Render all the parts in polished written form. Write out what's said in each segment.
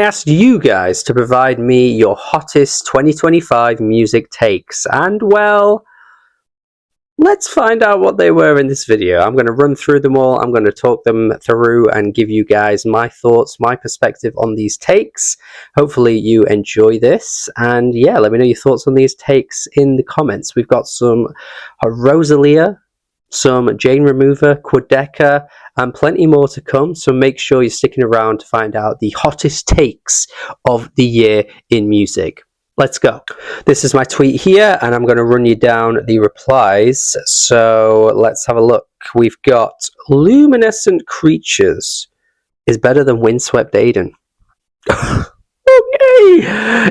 asked you guys to provide me your hottest 2025 music takes, and well, let's find out what they were in this video. I'm going to run through them all, I'm going to talk them through and give you guys my thoughts, my perspective on these takes. Hopefully you enjoy this, and yeah, let me know your thoughts on these takes in the comments. We've got some Rosalia, some Jane Remover, Quadeca, and plenty more to come, so make sure you're sticking around to find out the hottest takes of the year in music. Let's go. This is my tweet here, and I'm going to run you down the replies, so let's have a look. We've got Luminescent Creatures is better than Windswept Aiden. Okay.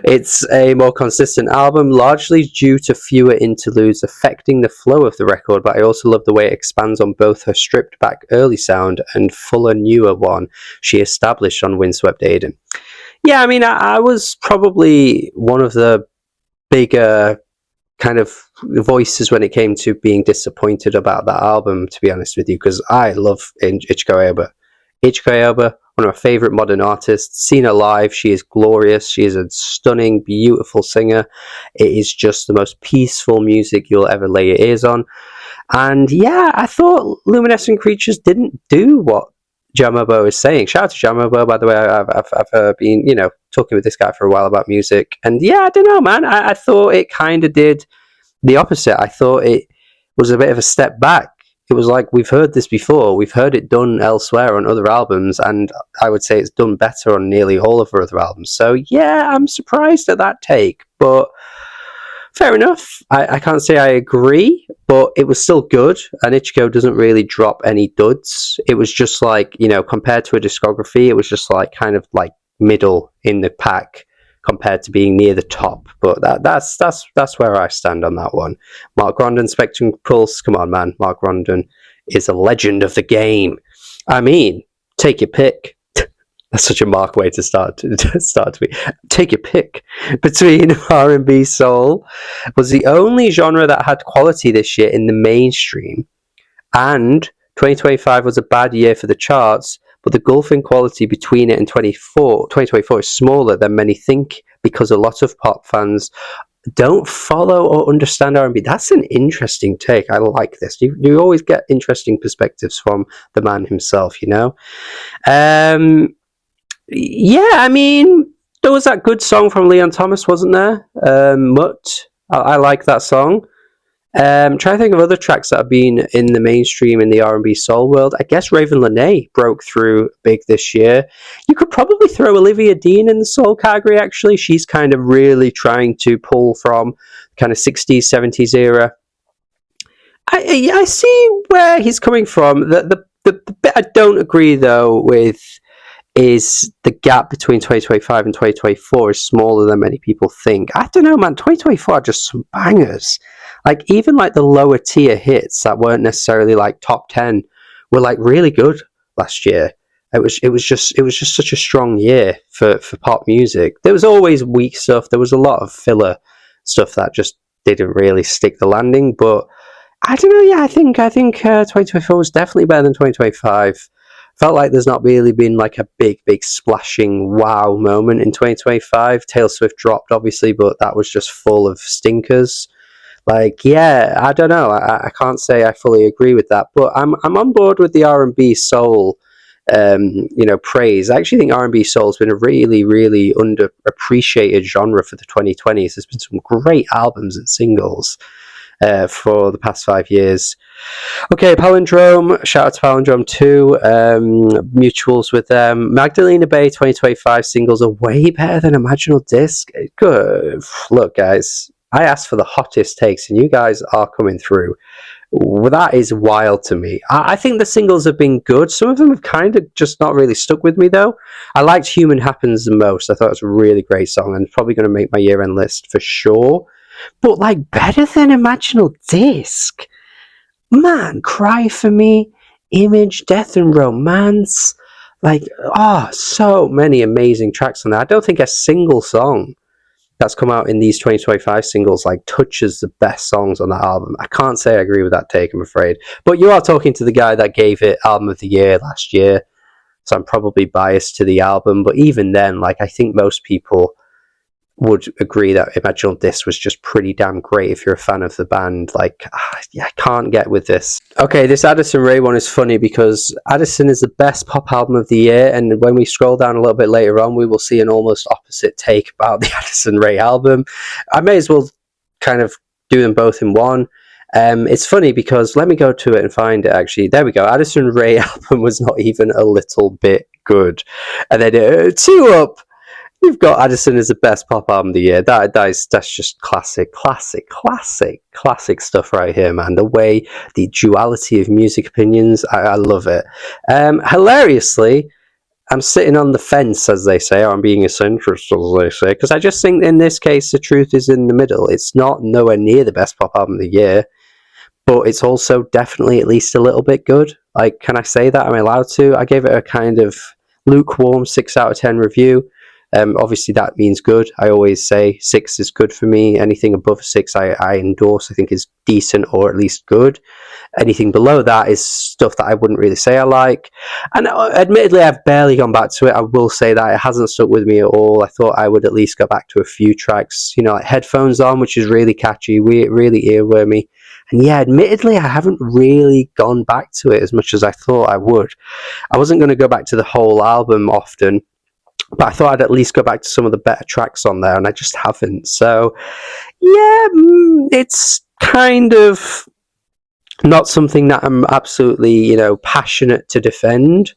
It's a more consistent album, largely due to fewer interludes affecting the flow of the record, but I also love the way it expands on both her stripped back early sound and fuller newer one she established on Windswept Aiden. Yeah, I mean, I was probably one of the bigger kind of voices when it came to being disappointed about that album, to be honest with you, because I love Ichiko Aoba. Ichiko Aoba, one of my favourite modern artists. Seen her live, she is glorious. She is a stunning, beautiful singer. It is just the most peaceful music you'll ever lay your ears on. And yeah, I thought Luminescent Creatures didn't do what Jamobo is saying. Shout out to Jamobo, by the way. I've been, talking with this guy for a while about music. And yeah, I don't know, man. I thought it kind of did the opposite. I thought it was a bit of a step back. It was like, we've heard this before. We've heard it done elsewhere on other albums, and I would say it's done better on nearly all of her other albums. So yeah, I'm surprised at that take, but fair enough. I can't say I agree, but it was still good, and Ichiko doesn't really drop any duds. It was just like, compared to a discography, it was just like kind of like middle in the pack compared to being near the top. But that's where I stand on that one. Mark Rondon, Spectrum Pulse, come on, man. Mark Rondon is a legend of the game. I mean, take your pick. That's such a Mark way to start to be. Take your pick. Between R&B soul was the only genre that had quality this year in the mainstream, and 2025 was a bad year for the charts, but the gulf in quality between it and 2024 is smaller than many think, because a lot of pop fans don't follow or understand R&B. That's an interesting take. I like this. You always get interesting perspectives from the man himself, Yeah, I mean, there was that good song from Leon Thomas, wasn't there? Mutt. I like that song. Trying to think of other tracks that have been in the mainstream in the R&B soul world. I guess Raven Lenae broke through big this year. You could probably throw Olivia Dean in the soul category, actually. She's kind of really trying to pull from kind of 60s, 70s era. I see where he's coming from. The bit I don't agree, though, with is the gap between 2025 and 2024 is smaller than many people think. I don't know, man. 2024 are just some bangers. Like, even like the lower tier hits that weren't necessarily like top 10 were like really good last year. It was just such a strong year for pop music. There was always weak stuff. There was a lot of filler stuff that just didn't really stick the landing. But I don't know. Yeah, I think 2024 was definitely better than 2025. Felt like there's not really been like a big splashing wow moment in 2025. Taylor Swift dropped, obviously, but that was just full of stinkers. Like, yeah, I don't know. I can't say I fully agree with that, but I'm on board with the R&B soul, praise. I actually think R&B soul's been a really, really underappreciated genre for the 2020s. There's been some great albums and singles for the past 5 years. Okay, Palindrome, shout out to Palindrome too. Mutuals with them. Magdalena Bay 2025 singles are way better than Imaginal Disc. Good. Look, guys, I asked for the hottest takes, and you guys are coming through. Well, that is wild to me. I think the singles have been good. Some of them have kind of just not really stuck with me, though. I liked Human Happens the most. I thought it was a really great song, and probably going to make my year-end list for sure. But, like, better than Imaginal Disc? Man, Cry For Me, Image, Death and Romance. Like, so many amazing tracks on there. I don't think a single song that's come out in these 2025 singles like touches the best songs on that album. I can't say I agree with that take, I'm afraid. But you are talking to the guy that gave it Album of the Year last year. so I'm probably biased to the album. But even then, like, I think most people would agree that Imagine All This was just pretty damn great if you're a fan of the band. Like, I can't get with this. Okay, this Addison Rae one is funny because Addison is the best pop album of the year, and when we scroll down a little bit later on, we will see an almost opposite take about the Addison Rae album. I may as well kind of do them both in one. It's funny because, let me go to it and find it actually. There we go. Addison Rae album was not even a little bit good. And then 2 Up, you've got Addison as the best pop album of the year. That's just classic stuff right here, man. The way, the duality of music opinions, I love it. Hilariously, I'm sitting on the fence, as they say, or I'm being a centrist, as they say, because I just think in this case the truth is in the middle. It's not nowhere near the best pop album of the year, but it's also definitely at least a little bit good. Like, can I say that? Am I allowed to? I gave it a kind of lukewarm 6 out of 10 review. Obviously that means good. I always say 6 is good for me. Anything above a 6 I endorse, I think is decent or at least good. Anything below that is stuff that I wouldn't really say I like. And admittedly, I've barely gone back to it. I will say that it hasn't stuck with me at all. I thought I would at least go back to a few tracks, you know, like Headphones On, which is really catchy, really earwormy. And yeah, admittedly, I haven't really gone back to it as much as I thought I would. I wasn't going to go back to the whole album often, but I thought I'd at least go back to some of the better tracks on there, and I just haven't. So, yeah, it's kind of not something that I'm absolutely, you know, passionate to defend,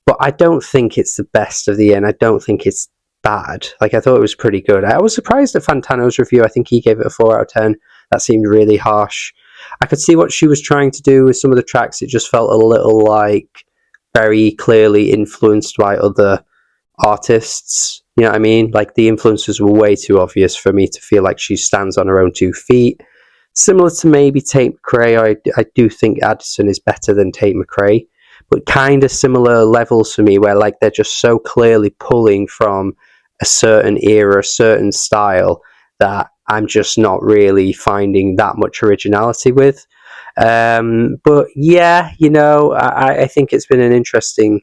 but I don't think it's the best of the year, and I don't think it's bad. Like, I thought it was pretty good. I was surprised at Fantano's review. I think he gave it a 4 out of 10. That seemed really harsh. I could see what she was trying to do with some of the tracks. It just felt a little, like, very clearly influenced by other artists, you know what I mean? Like, the influences were way too obvious for me to feel like she stands on her own 2 feet. Similar to maybe Tate McRae, I do think Addison is better than Tate McRae, but kind of similar levels for me, where like they're just so clearly pulling from a certain era, a certain style, that I'm just not really finding that much originality with. But yeah, you know, I think it's been an interesting,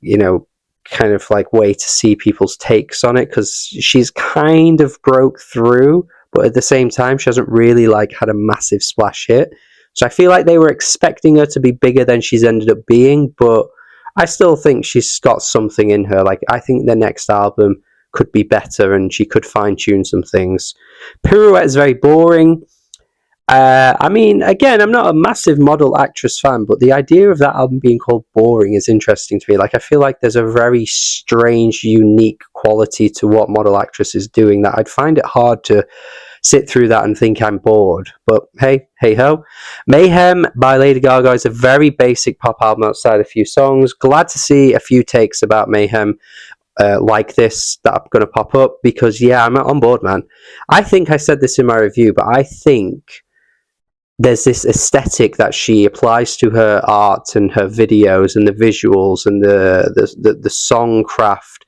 you know, kind of like way to see people's takes on it, because she's kind of broke through, but at the same time she hasn't really like had a massive splash hit. So I feel like they were expecting her to be bigger than she's ended up being, but I still think she's got something in her. Like, I think the next album could be better and she could fine tune some things. Pirouette is very boring. I mean, again, I'm not a massive model actress fan, but the idea of that album being called boring is interesting to me. Like, I feel like there's a very strange, unique quality to what model actress is doing that I'd find it hard to sit through that and think I'm bored. But hey ho. Mayhem by Lady Gaga is a very basic pop album outside a few songs. Glad to see a few takes about Mayhem like this that are going to pop up, because yeah, I'm on board, man. I think I said this in my review, but I think there's this aesthetic that she applies to her art and her videos and the visuals and the song craft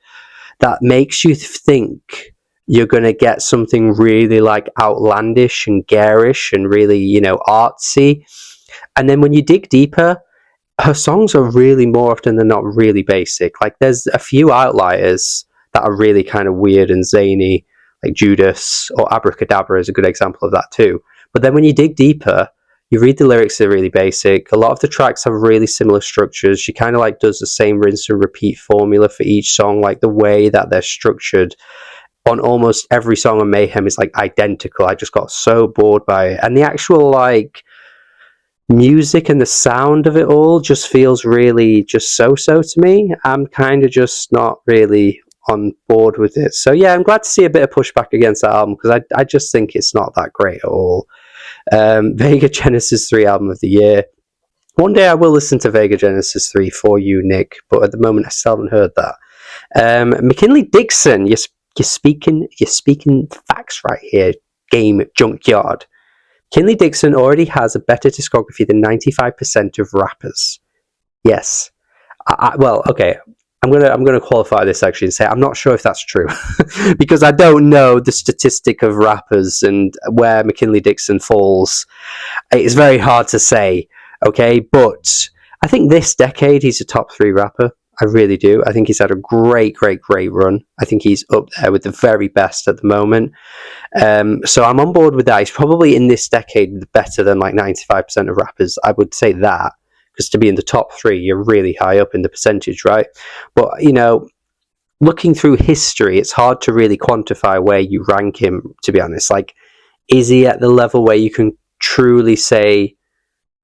that makes you think you're going to get something really like outlandish and garish and really, you know, artsy. And then when you dig deeper, her songs are really, more often than not, really basic. Like, there's a few outliers that are really kind of weird and zany, like Judas or Abracadabra is a good example of that too. But then when you dig deeper, you read the lyrics, they're really basic. A lot of the tracks have really similar structures. She kind of like does the same rinse and repeat formula for each song. Like, the way that they're structured on almost every song on Mayhem is like identical. I just got so bored by it. And the actual like music and the sound of it all just feels really just so-so to me. I'm kind of just not really on board with it. So yeah, I'm glad to see a bit of pushback against that album, because I just think it's not that great at all. Vega Genesis 3 album of the year. One day I will listen to Vega Genesis 3 for you, Nick, but at the moment I still haven't heard that. McKinley Dixon, you're speaking facts right here, Game Junkyard. McKinley Dixon already has a better discography than 95% of rappers. Yes. Well, okay. I'm gonna qualify this actually and say I'm not sure if that's true because I don't know the statistic of rappers and where McKinley Dixon falls. It's very hard to say, okay? But I think this decade he's a top 3 rapper. I really do. I think he's had a great run. I think he's up there with the very best at the moment. So I'm on board with that. He's probably in this decade better than like 95% of rappers. I would say that, because to be in the top 3, you're really high up in the percentage, right? But, you know, looking through history, it's hard to really quantify where you rank him, to be honest. Like, is he at the level where you can truly say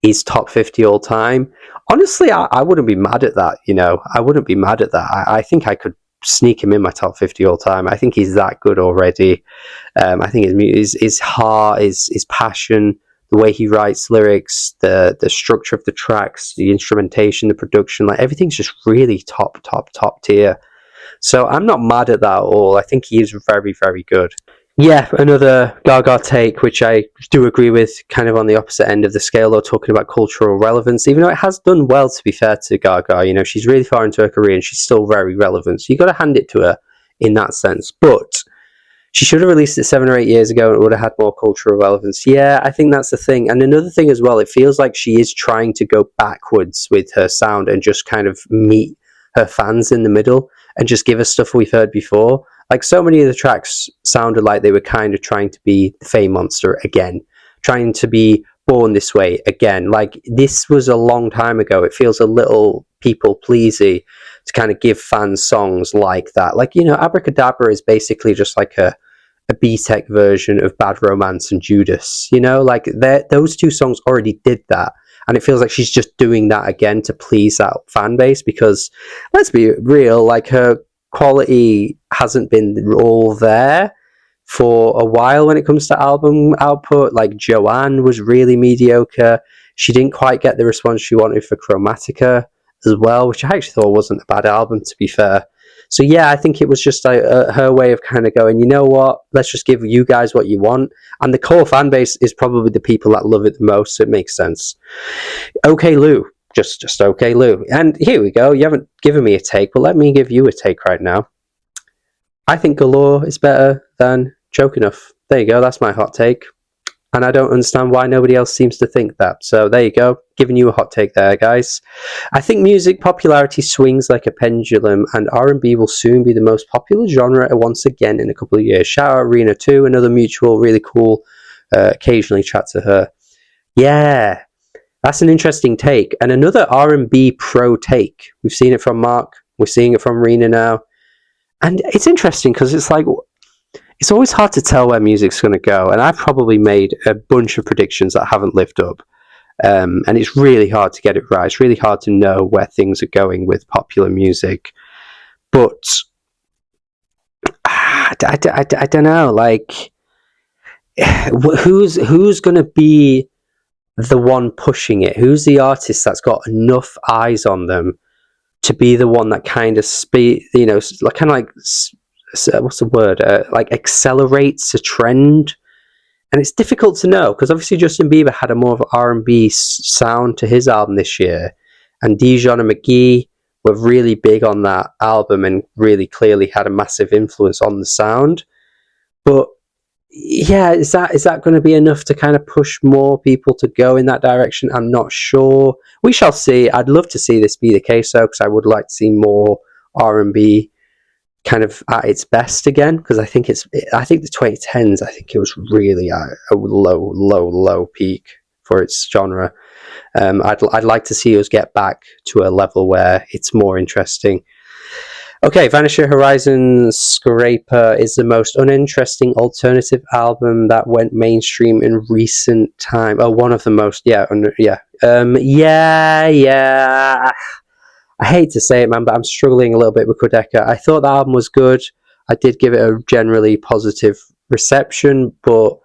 he's top 50 all time? Honestly, I wouldn't be mad at that, you know. I wouldn't be mad at that. I think I could sneak him in my top 50 all time. I think he's that good already. I think his heart, his passion, the way he writes lyrics, the structure of the tracks, the instrumentation, the production, like everything's just really top tier. So I'm not mad at that at all. I think he is very good. Yeah, another Gaga take, which I do agree with, kind of on the opposite end of the scale, though, talking about cultural relevance, even though it has done well, to be fair to Gaga. You know, she's really far into her career and she's still very relevant. So you got to hand it to her in that sense. But she should have released it 7 or 8 years ago and it would have had more cultural relevance. Yeah, I think that's the thing. And another thing as well, it feels like she is trying to go backwards with her sound and just kind of meet her fans in the middle and just give us stuff we've heard before. Like, so many of the tracks sounded like they were kind of trying to be the Fame Monster again, trying to be Born This Way again. Like, this was a long time ago. It feels a little people pleasy to kind of give fans songs like that. Like, you know, Abracadabra is basically just like a B-Tech version of Bad Romance and Judas. You know, like, those two songs already did that. And it feels like she's just doing that again to please that fan base, because, let's be real, like, her quality hasn't been all there for a while when it comes to album output. Like, Joanne was really mediocre. She didn't quite get the response she wanted for Chromatica as well, which I actually thought wasn't a bad album, to be fair. So yeah, I think it was just her way of kind of going, you know what, let's just give you guys what you want. And the core fan base is probably the people that love it the most, so it makes sense. OK Lou. Just OK Lou. And here we go. You haven't given me a take, but let me give you a take right now. I think Galore is better than Joke Enough. There you go. That's my hot take. And I don't understand why nobody else seems to think that. So there you go. Giving you a hot take there, guys. I think music popularity swings like a pendulum, and R&B will soon be the most popular genre once again in a couple of years. Shout out Rena too, another mutual, really cool. Occasionally chat to her. Yeah, that's an interesting take. And another R&B pro take. We've seen it from Mark. We're seeing it from Rena now. And it's interesting because it's like, it's always hard to tell where music's going to go. And I've probably made a bunch of predictions that haven't lived up. And it's really hard to get it right. It's really hard to know where things are going with popular music. But I don't know. Like, who's going to be the one pushing it? Who's the artist that's got enough eyes on them to be the one that kind of what's the word? Like, accelerates a trend? And it's difficult to know, because obviously Justin Bieber had a more of R&B sound to his album this year, and Dijon and McGee were really big on that album and really clearly had a massive influence on the sound. But yeah, is that going to be enough to kind of push more people to go in that direction? I'm not sure. We shall see. I'd love to see this be the case, though, because I would like to see more R&B kind of at its best again, because I think the 2010s, I think it was really a low peak for its genre. I'd like to see us get back to a level where it's more interesting. Okay, Vanishing Horizons Scraper is the most uninteresting alternative album that went mainstream in recent time. Oh, one of the most, yeah. I hate to say it, man, but I'm struggling a little bit with Quedeca. I thought the album was good. I did give it a generally positive reception, but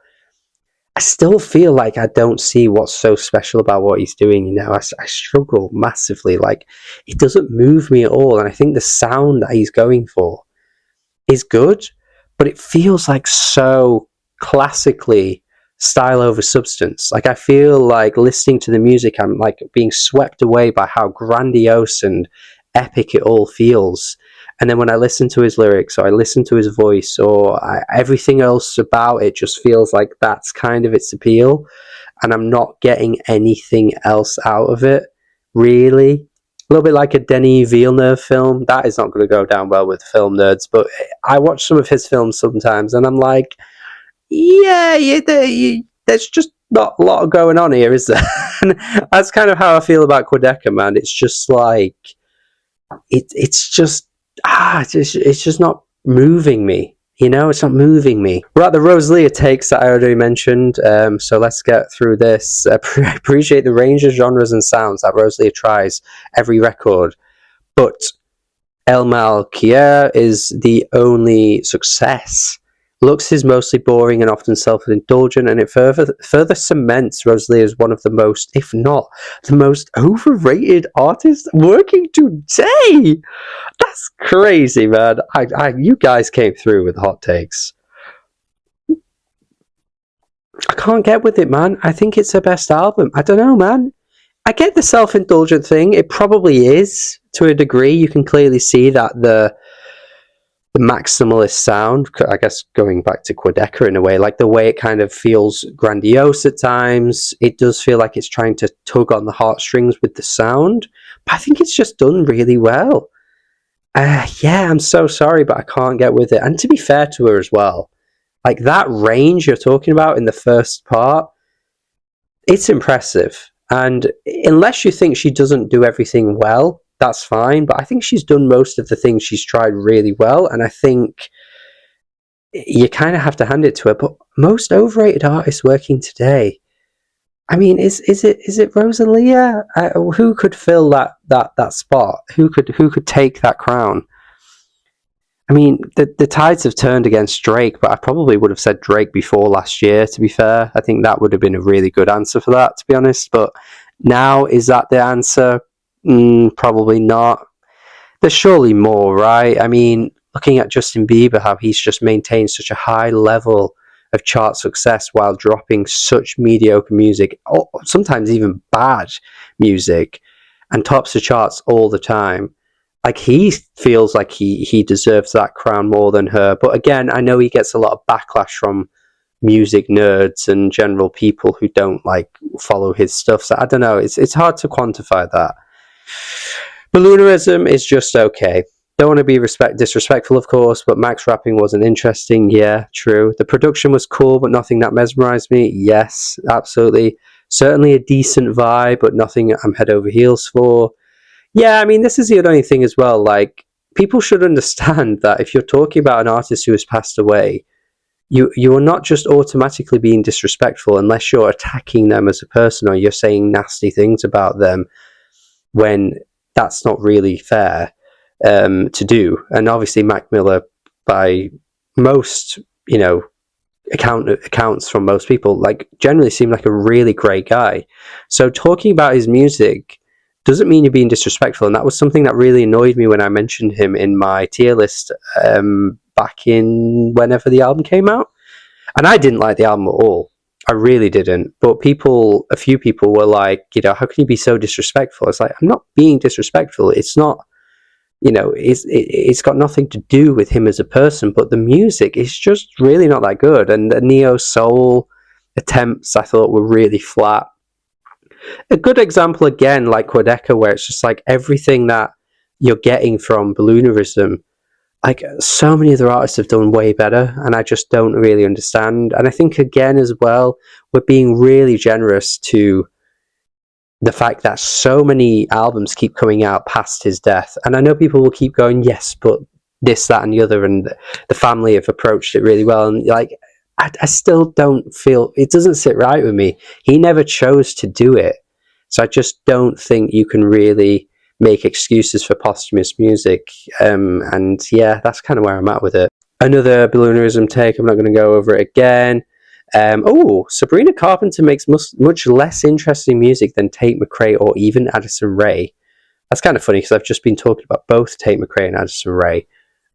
I still feel like I don't see what's so special about what he's doing. You know, I struggle massively. Like, it doesn't move me at all. And I think the sound that he's going for is good, but it feels like so classically style over substance. Like, I feel like listening to the music, I'm like being swept away by how grandiose and epic it all feels. And then when I listen to his lyrics, or I listen to his voice, or everything else about it just feels like that's kind of its appeal, and I'm not getting anything else out of it, really. little bit like a Denis Villeneuve film. That is not going to go down well with film nerds, but I watch some of his films sometimes, and I'm like, there's just not a lot going on here, is there? And that's kind of how I feel about Quadeca, man. It's just like it's just it's just not moving me. You know, it's not moving me. We're at the Rosalia takes that I already mentioned, so let's get through this. I appreciate the range of genres and sounds that Rosalia tries every record, but El Malkier is the only success. Looks is mostly boring and often self-indulgent, and it further cements Rosalia as one of the most, if not the most overrated artists working today. That's crazy, man. You guys came through with hot takes. I can't get with it, man. I think it's her best album. I don't know, man. I get the self-indulgent thing. It probably is to a degree. You can clearly see that the maximalist sound, I guess going back to Quadeca in a way, like the way it kind of feels grandiose at times, it does feel like it's trying to tug on the heartstrings with the sound, but I think it's just done really well. Yeah, I'm so sorry, but I can't get with it. And to be fair to her as well, like that range you're talking about in the first part, it's impressive. And unless you think she doesn't do everything well, that's fine. But I think she's done most of the things she's tried really well. And I think you kind of have to hand it to her. But most overrated artists working today, I mean, is it Rosalia? Who could fill that spot? Who could take that crown? I mean, the tides have turned against Drake, but I probably would have said Drake before last year, to be fair. I think that would have been a really good answer for that, to be honest. But now, is that the answer? Probably not. There's surely more, right? I mean, looking at Justin Bieber, how he's just maintained such a high level of chart success while dropping such mediocre music, or sometimes even bad music, and tops the charts all the time. Like, he feels like he deserves that crown more than her. But again, I know he gets a lot of backlash from music nerds and general people who don't like follow his stuff. So I don't know. It's hard to quantify that. Balloonerism is just okay. Don't want to be disrespectful, of course, but Max rapping wasn't interesting. Yeah, true. The production was cool, but nothing that mesmerized me. Yes, absolutely. Certainly a decent vibe, but nothing I'm head over heels for. Yeah, I mean, this is the only thing as well. Like, people should understand that if you're talking about an artist who has passed away, you are not just automatically being disrespectful unless you're attacking them as a person or you're saying nasty things about them, when that's not really fair to do. And obviously, Mac Miller, by most accounts from most people, like, generally seemed like a really great guy. So talking about his music doesn't mean you're being disrespectful, and that was something that really annoyed me when I mentioned him in my tier list back in whenever the album came out. And I didn't like the album at all. I really didn't. But a few people were like, how can you be so disrespectful? It's like, I'm not being disrespectful. It's not, it's got nothing to do with him as a person, but the music is just really not that good. And the neo soul attempts, I thought, were really flat. A good example, again, like Quadeca, where it's just like everything that you're getting from Balloonerism, like so many other artists have done way better, and I just don't really understand. And I think, again, as well, we're being really generous to the fact that so many albums keep coming out past his death. And I know people will keep going, yes, but this, that, and the other, and the family have approached it really well. And like, I still don't feel, it doesn't sit right with me. He never chose to do it. So I just don't think you can really make excuses for posthumous music. And yeah, that's kind of where I'm at with it. Another Balloonerism take, I'm not going to go over it again. Sabrina Carpenter makes much less interesting music than Tate McRae or even Addison Rae. That's kind of funny because I've just been talking about both Tate McRae and Addison Rae.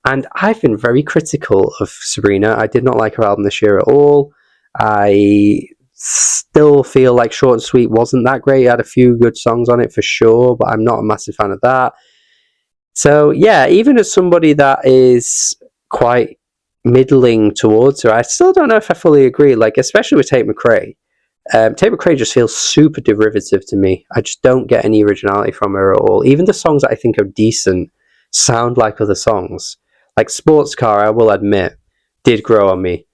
And I've been very critical of Sabrina. I did not like her album this year at all. I still feel like Short and Sweet wasn't that great. It had a few good songs on it for sure, but I'm not a massive fan of that. So yeah, even as somebody that is quite middling towards her, I still don't know if I fully agree. Like, especially with Tate McRae, Tate McRae just feels super derivative to me. I just don't get any originality from her at all. Even the songs that I think are decent sound like other songs. Like Sports Car, I will admit, did grow on me.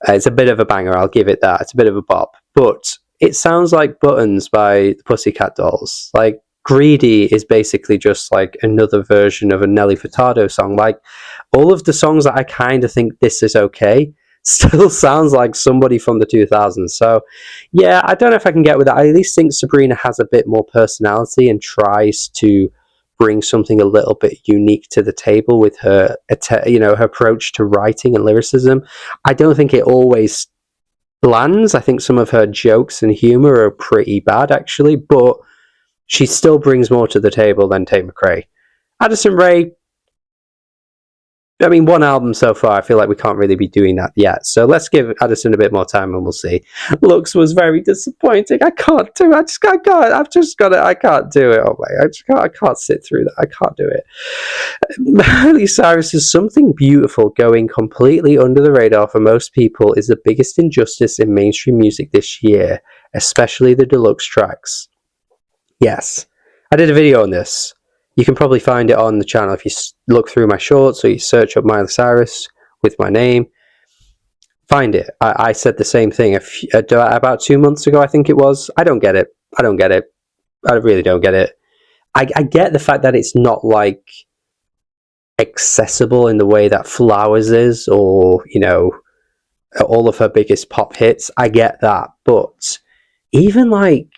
It's a bit of a banger, I'll give it that. It's a bit of a bop. But it sounds like Buttons by the Pussycat Dolls. Like, Greedy is basically just like another version of a Nelly Furtado song. Like, all of the songs that I kind of think this is okay still sounds like somebody from the 2000s. So, yeah, I don't know if I can get with that. I at least think Sabrina has a bit more personality and tries to bring something a little bit unique to the table with her, her approach to writing and lyricism. I don't think it always lands. I think some of her jokes and humor are pretty bad, actually, but she still brings more to the table than Tate McRae. Addison Rae, I mean, one album so far, I feel like we can't really be doing that yet. So let's give Addison a bit more time and we'll see. Looks was very disappointing. I can't do it. I can't do it. Oh my, I can't sit through that. I can't do it. Miley Cyrus's Something Beautiful going completely under the radar for most people is the biggest injustice in mainstream music this year, especially the deluxe tracks. Yes, I did a video on this. You can probably find it on the channel if you look through my shorts or you search up Miley Cyrus with my name. Find it. I said the same thing about 2 months ago, I think it was. I don't get it. I really don't get it. I get the fact that it's not like accessible in the way that Flowers is, or, all of her biggest pop hits. I get that. But even like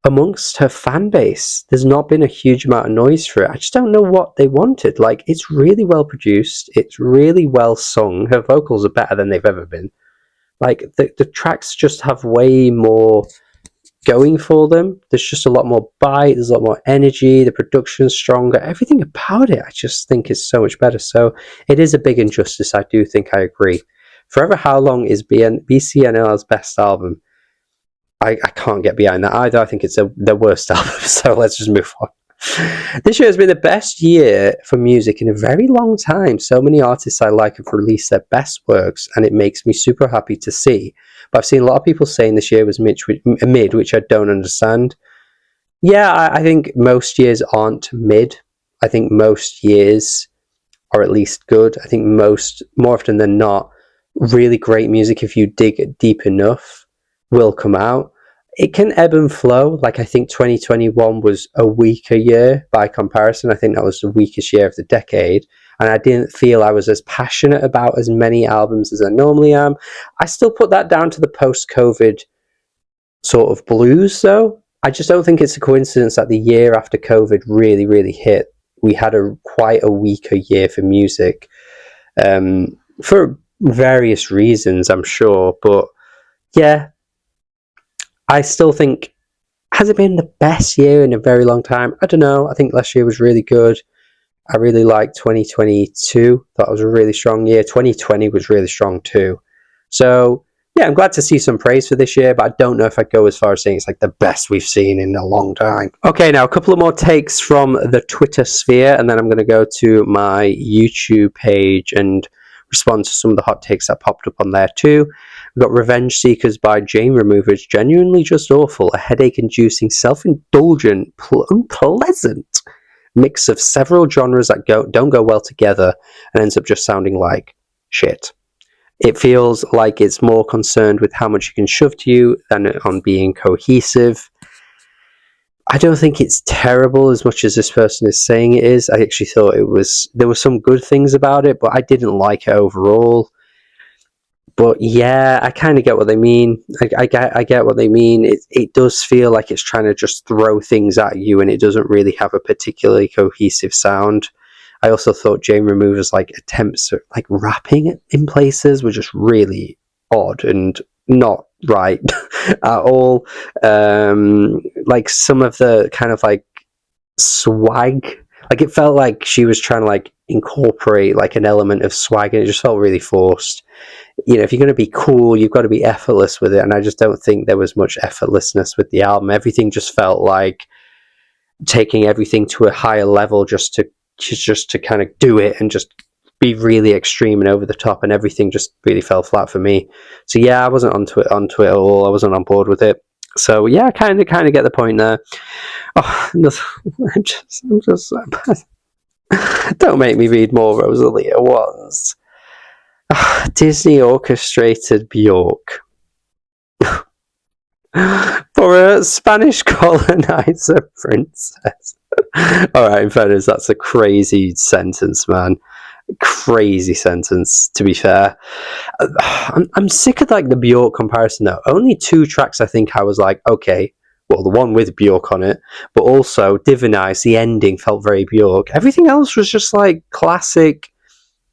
amongst her fan base, there's not been a huge amount of noise for it. I just don't know what they wanted. Like, it's really well produced, it's really well sung, her vocals are better than they've ever been. Like, the tracks just have way more going for them. There's just a lot more bite, there's a lot more energy, the production's stronger, everything about it I just think is so much better. So it is a big injustice. I do think I agree. Forever How Long is BCNL's best album. I can't get behind that either. I think it's their worst album, so let's just move on. This year has been the best year for music in a very long time. So many artists I like have released their best works, and it makes me super happy to see. But I've seen a lot of people saying this year was mid, which I don't understand. Yeah, I think most years aren't mid. I think most years are at least good. I think more often than not, really great music, if you dig deep enough, will come out. It can ebb and flow. Like, I think 2021 was a weaker year by comparison. I think that was the weakest year of the decade, and I didn't feel I was as passionate about as many albums as I normally am. I still put that down to the post-COVID sort of blues, though. I just don't think it's a coincidence that the year after COVID really, really hit, we had quite a weaker year for music, for various reasons, I'm sure. But yeah, I still think, has it been the best year in a very long time? I don't know. I think last year was really good. I really liked 2022. Thought it was a really strong year. 2020 was really strong too. So yeah, I'm glad to see some praise for this year, but I don't know if I'd go as far as saying it's like the best we've seen in a long time. Okay, now a couple of more takes from the Twitter sphere, and then I'm going to go to my YouTube page and respond to some of the hot takes that popped up on there too. We've got Revenge Seekers by Jane Removers. Genuinely just awful. A headache-inducing, self-indulgent, unpleasant mix of several genres that don't go well together and ends up just sounding like shit. It feels like it's more concerned with how much you can shove to you than on being cohesive. I don't think it's terrible as much as this person is saying it is. I actually thought there were some good things about it, but I didn't like it overall. But yeah, I kind of get what they mean. I get what they mean. It does feel like it's trying to just throw things at you, and it doesn't really have a particularly cohesive sound. I also thought Jane Remover's attempts at rapping in places were just really odd and not right at all. Some of the kind of swag, it felt like she was trying to incorporate an element of swag, and it just felt really forced. If you're going to be cool, you've got to be effortless with it, and I just don't think there was much effortlessness with the album. Everything just felt like taking everything to a higher level just to kind of do it and just be really extreme and over the top, and everything just really fell flat for me. So yeah, I wasn't onto it at all. I wasn't on board with it. So yeah, I kind of get the point there. Oh, I'm just don't make me read more Rosalia ones. Disney orchestrated Bjork for a Spanish colonizer princess. Alright, in fairness, that's a crazy sentence, man. Crazy sentence, to be fair. I'm sick of like the Bjork comparison though. Only 2 tracks I think I was like, okay, well, the one with Bjork on it, but also Divinize, the ending felt very Bjork. Everything else was just like classic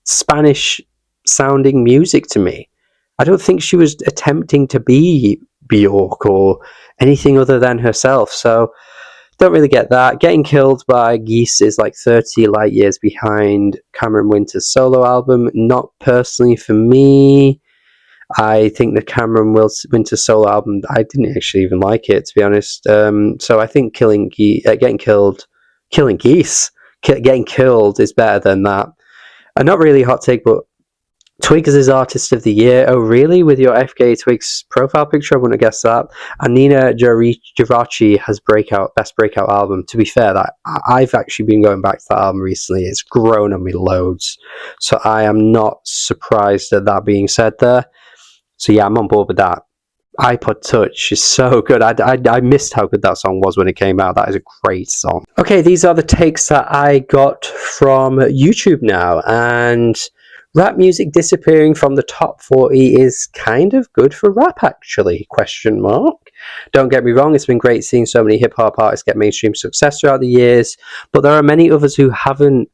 Spanish sounding music to me. I don't think she was attempting to be Bjork or anything other than herself, so don't really get that. Getting Killed by Geese is like 30 light years behind Cameron Winter's solo album. Not personally for me. I think the Cameron Winter solo album, I didn't actually even like it, to be honest. So I think Getting Killed is better than that. And not really a hot take, but Twigs is Artist of the Year. Oh, really? With your FK Twigs profile picture? I wouldn't have guessed that. And Nina Giraci has Best Breakout Album. To be fair, that I've actually been going back to that album recently. It's grown on me loads. So I am not surprised at that being said there. So yeah, I'm on board with that. iPod Touch is so good. I missed how good that song was when it came out. That is a great song. Okay, these are the takes that I got from YouTube now. And rap music disappearing from the top 40 is kind of good for rap, actually, ? Don't get me wrong, it's been great seeing so many hip-hop artists get mainstream success throughout the years, but there are many others who haven't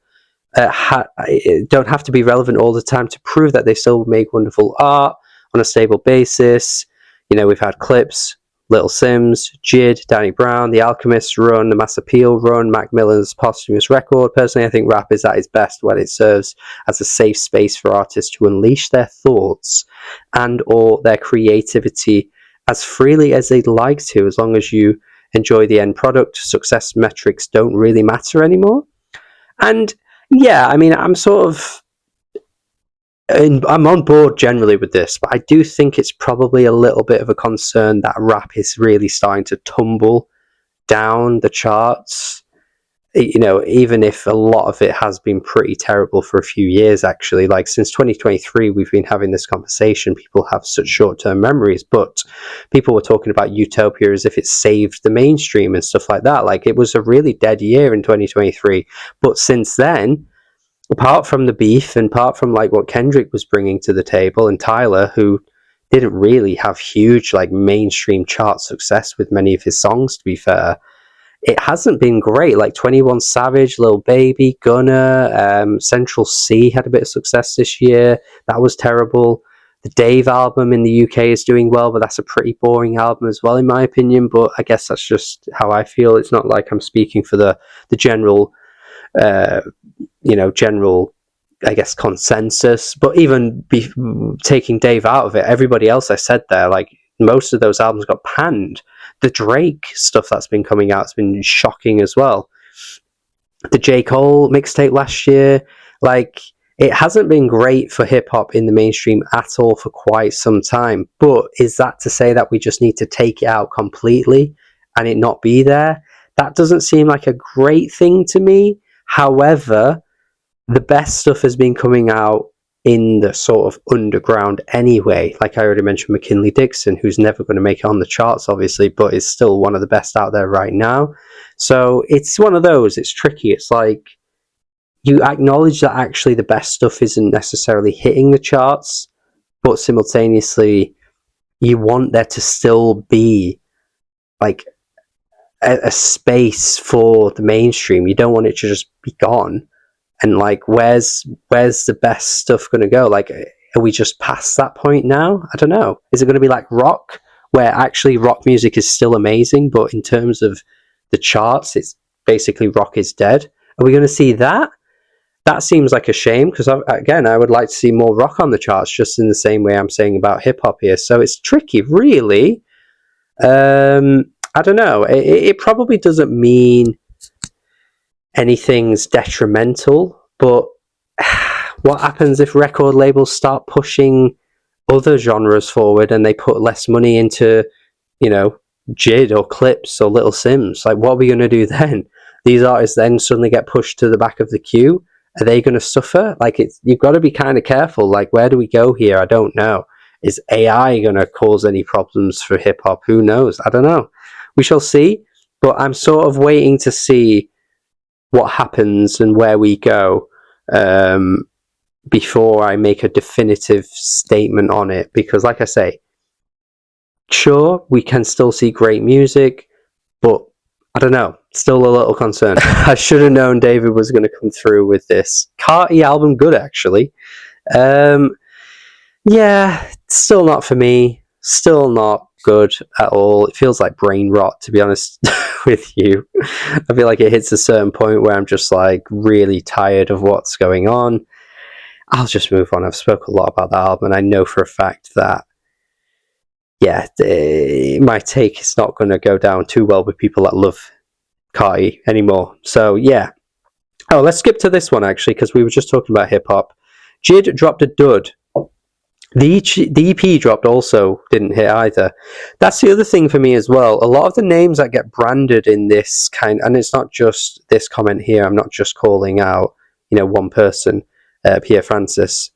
don't have to be relevant all the time to prove that they still make wonderful art on a stable basis. You know, we've had Clips, Little Sims, Jid, Danny Brown, The Alchemist run, The Mass Appeal run, Mac Miller's posthumous record. Personally, I think rap is at its best when it serves as a safe space for artists to unleash their thoughts and or their creativity as freely as they'd like to, as long as you enjoy the end product. Success metrics don't really matter anymore. And yeah, I mean, I'm on board generally with this, but I do think it's probably a little bit of a concern that rap is really starting to tumble down the charts. You know, even if a lot of it has been pretty terrible for a few years, actually. Like, since 2023, we've been having this conversation. People have such short-term memories, but people were talking about Utopia as if it saved the mainstream and stuff like that. Like, it was a really dead year in 2023. But since then, apart from the beef and apart from like what Kendrick was bringing to the table and Tyler, who didn't really have huge like mainstream chart success with many of his songs, to be fair, it hasn't been great. Like 21 Savage, Lil Baby, Gunna, Central C had a bit of success this year. That was terrible. The Dave album in the UK is doing well, but that's a pretty boring album as well, in my opinion. But I guess that's just how I feel. It's not like I'm speaking for the general general, I guess, consensus. But even taking Dave out of it, everybody else I said there, like, most of those albums got panned. The Drake stuff that's been coming out has been shocking as well. The J. Cole mixtape last year, like, it hasn't been great for hip-hop in the mainstream at all for quite some time. But is that to say that we just need to take it out completely and it not be there? That doesn't seem like a great thing to me. However, the best stuff has been coming out in the sort of underground anyway. Like I already mentioned, McKinley Dixon, who's never going to make it on the charts, obviously, but is still one of the best out there right now. So it's one of those, it's tricky. It's like, you acknowledge that actually the best stuff isn't necessarily hitting the charts, but simultaneously you want there to still be like a space for the mainstream. You don't want it to just be gone. And like, where's the best stuff going to go? Like, are we just past that point now? I don't know. Is it going to be like rock, where actually rock music is still amazing, but in terms of the charts, it's basically rock is dead? Are we going to see that? That seems like a shame, because again, I would like to see more rock on the charts, just in the same way I'm saying about hip hop here. So it's tricky, really. I don't know. It probably doesn't mean anything's detrimental, but What happens if record labels start pushing other genres forward and they put less money into, you know, JID or Clips or Little Sims? Like, what are we going to do then? These artists then suddenly get pushed to the back of the queue. Are they going to suffer? Like, you've got to be kind of careful. Like, where do we go here? I don't know. Is AI going to cause any problems for hip hop? Who knows? I don't know. We shall see. But I'm sort of waiting to see what happens and where we go before I make a definitive statement on it. Because, like I say, sure, we can still see great music, but I don't know. Still a little concerned. I should have known David was going to come through with this. Carti album, good actually. Yeah, still not for me. Still not good at all. It feels like brain rot, to be honest with you. I feel like it hits a certain point where I'm just like really tired of what's going on. I'll just move on. I've spoken a lot about that album, and I know for a fact that, yeah, my take is not going to go down too well with people that love Carti anymore. So, yeah. Oh, let's skip to this one, actually, because we were just talking about hip-hop. JID dropped a dud. The EP dropped also didn't hit either. That's the other thing for me as well. A lot of the names that get branded in this kind, and it's not just this comment here, I'm not just calling out, you know, one person, Pierre Francis.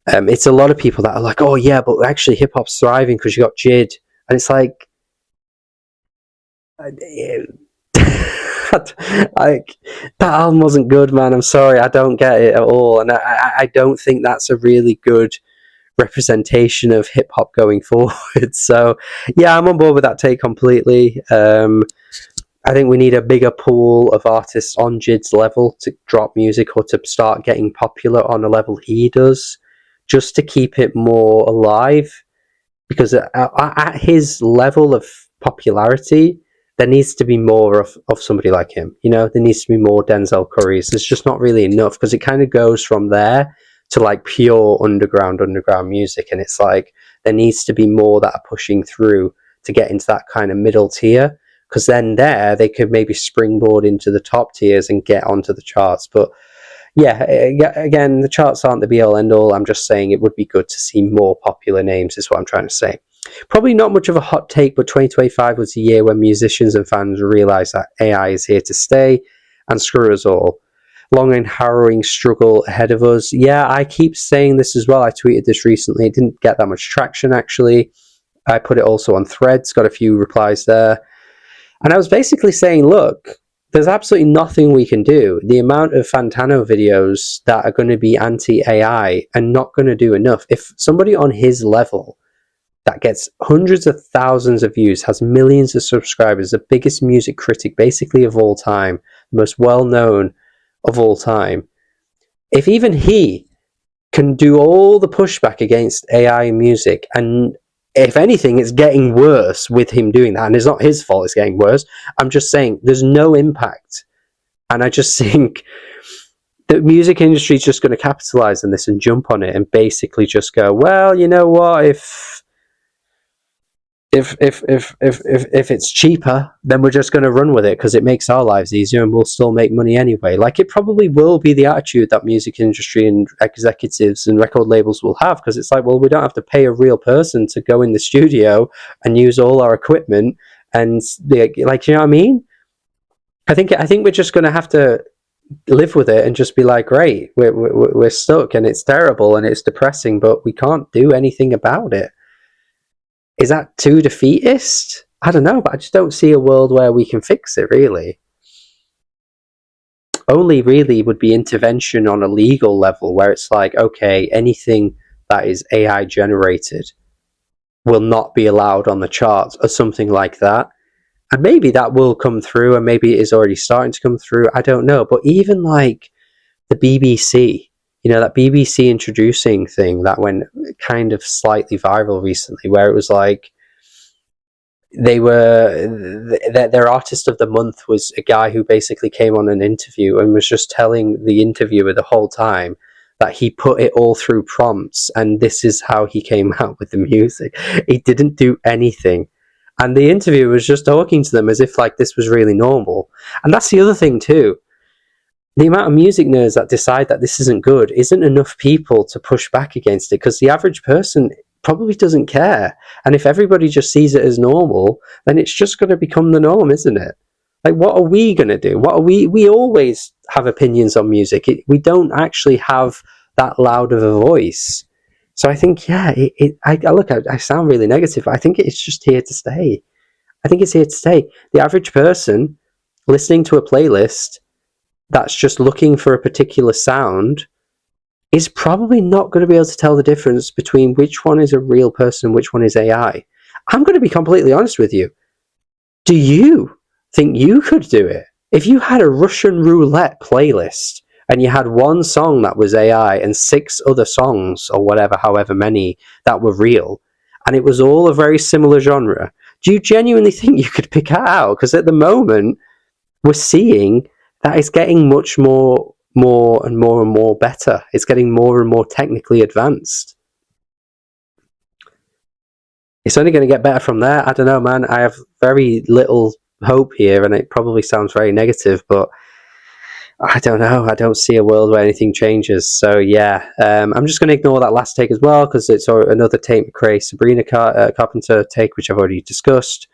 It's a lot of people that are like, oh yeah, but actually hip hop's thriving because you got JID, and it's like, like, that album wasn't good, man. I'm sorry, I don't get it at all, and I don't think that's a really good representation of hip hop going forward. So yeah, I'm on board with that take completely. I think we need a bigger pool of artists on JID's level to drop music or to start getting popular on a level he does, just to keep it more alive. Because at his level of popularity, there needs to be more of somebody like him. You know, there needs to be more Denzel Currys. There's just not really enough, because it kind of goes from there to like pure underground music, and it's like there needs to be more that are pushing through to get into that kind of middle tier, because then there they could maybe springboard into the top tiers and get onto the charts. But yeah, again, the charts aren't the be all end all. I'm just saying it would be good to see more popular names, is what I'm trying to say. Probably not much of a hot take, but 2025 was the year when musicians and fans realised that AI is here to stay and screw us all. Long and harrowing struggle ahead of us. Yeah, I keep saying this as well. I tweeted this recently. It didn't get that much traction, actually. I put it also on Threads, got a few replies there. And I was basically saying, look, there's absolutely nothing we can do. The amount of Fantano videos that are going to be anti-AI are not going to do enough. If somebody on his level that gets hundreds of thousands of views, has millions of subscribers, the biggest music critic basically of all time, the most well-known of all time, if even he can do all the pushback against AI music, and if anything, it's getting worse with him doing that, and it's not his fault it's getting worse, I'm just saying there's no impact. And I just think the music industry is just going to capitalize on this and jump on it and basically just go, well, you know what, if it's cheaper, then we're just going to run with it because it makes our lives easier and we'll still make money anyway. Like, it probably will be the attitude that music industry and executives and record labels will have, because it's like, well, we don't have to pay a real person to go in the studio and use all our equipment, and like, you know what I mean? I think we're just going to have to live with it and just be like, great, we're stuck and it's terrible and it's depressing, but we can't do anything about it. Is that too defeatist? I don't know, but I just don't see a world where we can fix it, really. Only really would be intervention on a legal level, where it's like, okay, anything that is AI generated will not be allowed on the charts, or something like that. And maybe that will come through, and maybe it is already starting to come through. I don't know. But even like the BBC, you know, that BBC introducing thing that went kind of slightly viral recently, where it was like their artist of the month was a guy who basically came on an interview and was just telling the interviewer the whole time that he put it all through prompts and this is how he came out with the music. He didn't do anything. And the interviewer was just talking to them as if like this was really normal. And that's the other thing too. the amount of music nerds that decide that this isn't good isn't enough people to push back against it, because the average person probably doesn't care. And if everybody just sees it as normal, then it's just going to become the norm, isn't it? Like, what are we going to do? What are we always have opinions on music. We don't actually have that loud of a voice. So I think, yeah, I sound really negative, but I think it's just here to stay. I think it's here to stay. The average person listening to a playlist that's just looking for a particular sound is probably not going to be able to tell the difference between which one is a real person and which one is AI. I'm going to be completely honest with you. Do you think you could do it? If you had a Russian roulette playlist and you had one song that was AI and 6 other songs or whatever, however many, that were real, and it was all a very similar genre, do you genuinely think you could pick that out? Because at the moment, we're seeing that it's getting much more and more better. It's getting more and more technically advanced. It's only going to get better from there. I don't know, man. I have very little hope here, and it probably sounds very negative, but I don't know. I don't see a world where anything changes. So yeah, I'm just going to ignore that last take as well, because it's another Tate McRae Sabrina Carpenter take, which I've already discussed.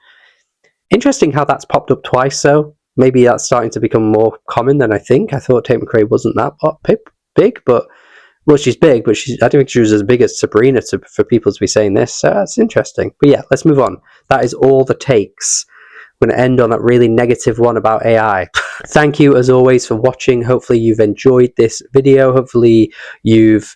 Interesting how that's popped up twice, though. Maybe that's starting to become more common than I think. I thought Tate McRae wasn't that big, but well, she's big, but I don't think she was as big as Sabrina for people to be saying this. So that's interesting. But yeah, let's move on. That is all the takes. I'm going to end on that really negative one about AI. Thank you, as always, for watching. Hopefully you've enjoyed this video. Hopefully you've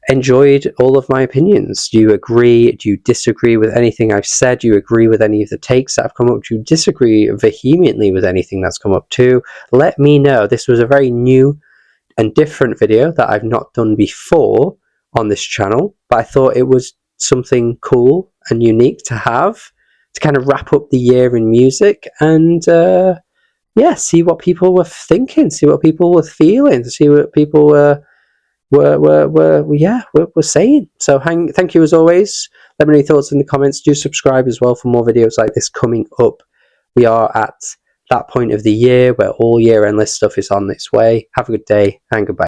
enjoyed all of my opinions. Do you agree? Do you disagree with anything I've said? Do you agree with any of the takes that have come up? Do you disagree vehemently with anything that's come up too? Let me know. This was a very new and different video that I've not done before on this channel, but I thought it was something cool and unique to have to kind of wrap up the year in music and yeah, see what people were thinking, see what people were feeling, see what people were saying. So thank you as always. Let me know your thoughts in the comments. Do subscribe as well for more videos like this coming up. We are at that point of the year where all year endless stuff is on its way. Have a good day and goodbye.